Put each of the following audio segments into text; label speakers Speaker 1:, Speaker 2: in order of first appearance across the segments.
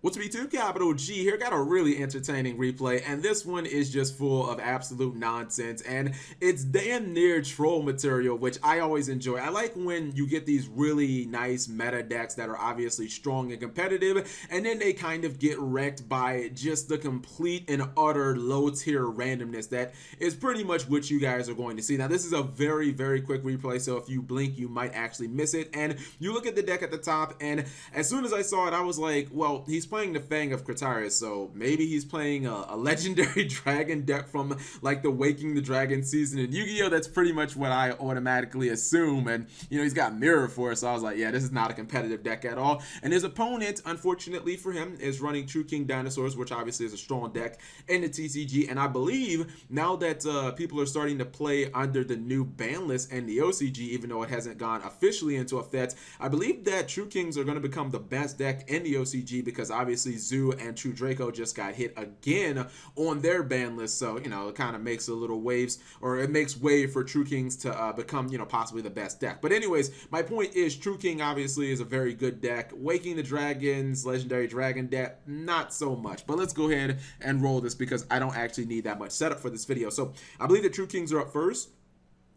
Speaker 1: What's B2 Capital G here? Got a really entertaining replay, and this one is just full of absolute nonsense, and it's damn near troll material, which I always enjoy. I like when you get these really nice meta decks that are obviously strong and competitive, and then they kind of get wrecked by just the complete and utter low tier randomness that is pretty much what you guys are going to see. Now, this is a very, very quick replay, so if you blink, you might actually miss it. And you look at the deck at the top, and as soon as I saw it, I was like, well, he's playing the Fang of Critias, so maybe he's playing a legendary dragon deck from like the Waking the Dragon season in Yu-Gi-Oh! That's pretty much what I automatically assume. And he's got Mirror Force, so I was like, yeah, this is not a competitive deck at all. And his opponent, unfortunately for him, is running True King Dinosaurs, which obviously is a strong deck in the TCG. And I believe now that people are starting to play under the new ban list and the OCG, even though it hasn't gone officially into effect, I believe that True Kings are going to become the best deck in the OCG, because obviously Zoo and True Draco just got hit again on their ban list. So it kind of makes a little waves, or it makes way for True Kings to become possibly the best deck. But anyways, my point is True King obviously is a very good deck. Waking the Dragons legendary dragon deck, not so much. But let's go ahead and roll this, because I don't actually need that much setup for this video. So I believe the True Kings are up first.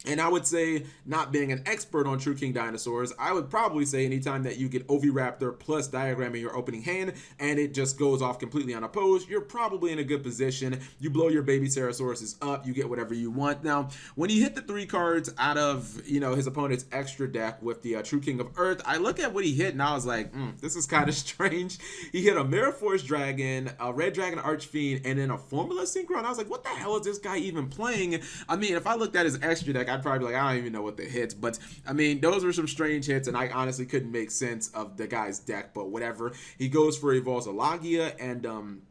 Speaker 1: And I would say, not being an expert on True King Dinosaurs, I would probably say anytime that you get Oviraptor plus Diagram in your opening hand and it just goes off completely unopposed, you're probably in a good position. You blow your baby Cerasauruses up, you get whatever you want. Now, when you hit the 3 cards out of, his opponent's extra deck with the True King of Earth, I look at what he hit and I was like, this is kind of strange. He hit a Mirror Force Dragon, a Red Dragon Archfiend, and then a Formula Synchro. And I was like, what the hell is this guy even playing? I mean, if I looked at his extra deck, I'd probably be like, I don't even know what the hits. But I mean, those were some strange hits, and I honestly couldn't make sense of the guy's deck, but whatever. He goes for Evolves Alagia, and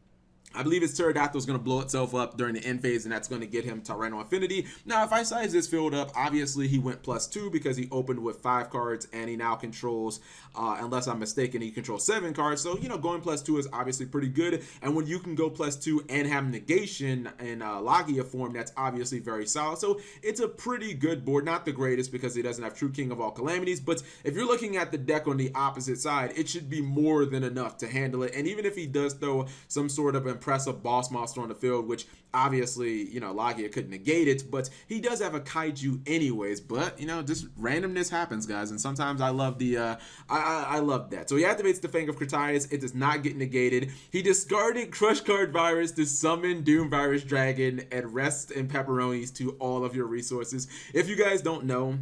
Speaker 1: I believe his Pterodactyl is going to blow itself up during the end phase, and that's going to get him Tyranno Affinity. Now, if I size this field up, obviously he went +2 because he opened with 5 cards, and he now controls, unless I'm mistaken, he controls 7 cards. So, going +2 is obviously pretty good. And when you can go +2 and have negation in Lagia form, that's obviously very solid. So, it's a pretty good board. Not the greatest because he doesn't have True King of all Calamities, but if you're looking at the deck on the opposite side, it should be more than enough to handle it. And even if he does throw some sort of impressive boss monster on the field, which obviously Lagia couldn't negate it, but he does have a kaiju anyways. But just randomness happens, guys, and sometimes I love the I love that. So he activates the Fang of Critias. It does not get negated. He discarded Crush Card Virus to summon Doom Virus Dragon and rest and pepperonis to all of your resources. If you guys don't know,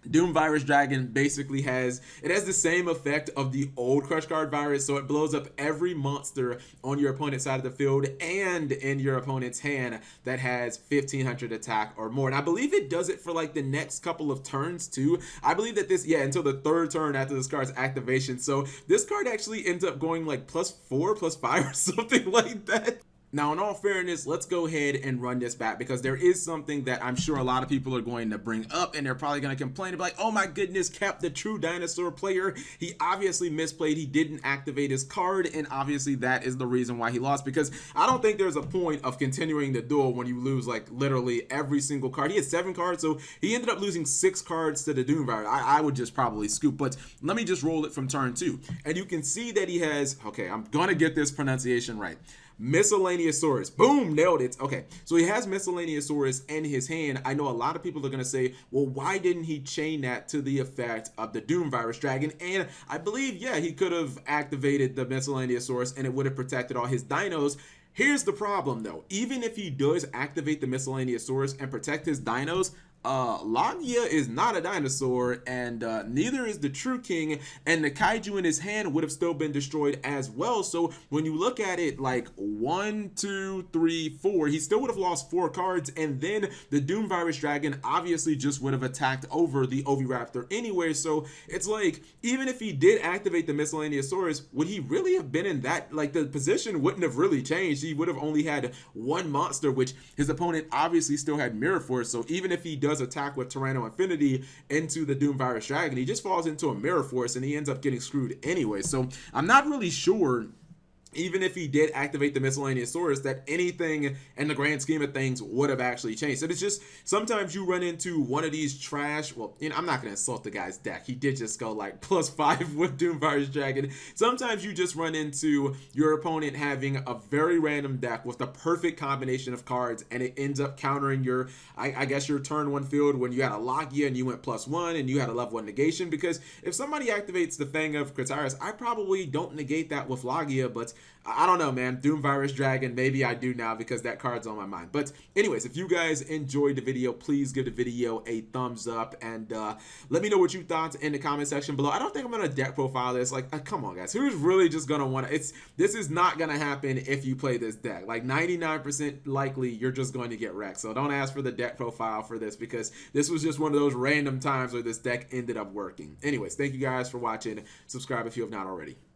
Speaker 1: Doom Virus Dragon basically has the same effect of the old Crush Card Virus, so it blows up every monster on your opponent's side of the field and in your opponent's hand that has 1500 attack or more. And I believe it does it for like the next couple of turns too. I believe that until the 3rd turn after this card's activation. So this card actually ends up going like +4, +5 or something like that. Now, in all fairness, let's go ahead and run this back, because there is something that I'm sure a lot of people are going to bring up, and they're probably going to complain and be like, oh my goodness, Cap, the true dinosaur player, he obviously misplayed, he didn't activate his card, and obviously that is the reason why he lost, because I don't think there's a point of continuing the duel when you lose like literally every single card. He had 7 cards, so he ended up losing 6 cards to the Doom Virus. I would just probably scoop, but let me just roll it from turn 2, and you can see that he has, okay, I'm gonna get this pronunciation right, Miscellaneousaurus. Boom, nailed it. Okay, so he has Miscellaneousaurus in his hand. I know a lot of people are going to say, well, why didn't he chain that to the effect of the Doom Virus Dragon? And I believe, yeah, he could have activated the Miscellaneousaurus and it would have protected all his dinos. Here's the problem, though. Even if he does activate the Miscellaneousaurus and protect his dinos, Lagia is not a dinosaur, and neither is the True King, and the kaiju in his hand would have still been destroyed as well. So when you look at it like 1, 2, 3, 4, he still would have lost 4 cards, and then the Doom Virus Dragon obviously just would have attacked over the Oviraptor anyway. So it's like, even if he did activate the Miscellaneousaurus, would he really have been in that, like, the position wouldn't have really changed. He would have only had 1 monster, which his opponent obviously still had Mirror Force. So even if he does attack with Tyranno Infinity into the Doom Virus Dragon, he just falls into a Mirror Force and he ends up getting screwed anyway. So I'm not really sure even if he did activate the miscellaneous source, that anything in the grand scheme of things would have actually changed. So it's just sometimes you run into one of these trash. Well, I'm not gonna insult the guy's deck. He did just go like +5 with Doomvirus Dragon. Sometimes you just run into your opponent having a very random deck with the perfect combination of cards, and it ends up countering your, I guess, your turn one field when you had a Logia and you went +1 and you had a level 1 negation. Because if somebody activates the Fang of Critias, I probably don't negate that with Logia, but I don't know, man. Doomvirus Dragon, maybe I do now because that card's on my mind. But anyways, if you guys enjoyed the video, please give the video a thumbs up, and let me know what you thought in the comment section below. I don't think I'm gonna deck profile this. Like, come on, guys. Who's really just gonna want to? This is not gonna happen if you play this deck. Like 99% likely, you're just going to get wrecked. So don't ask for the deck profile for this, because this was just one of those random times where this deck ended up working. Anyways, thank you guys for watching. Subscribe if you have not already.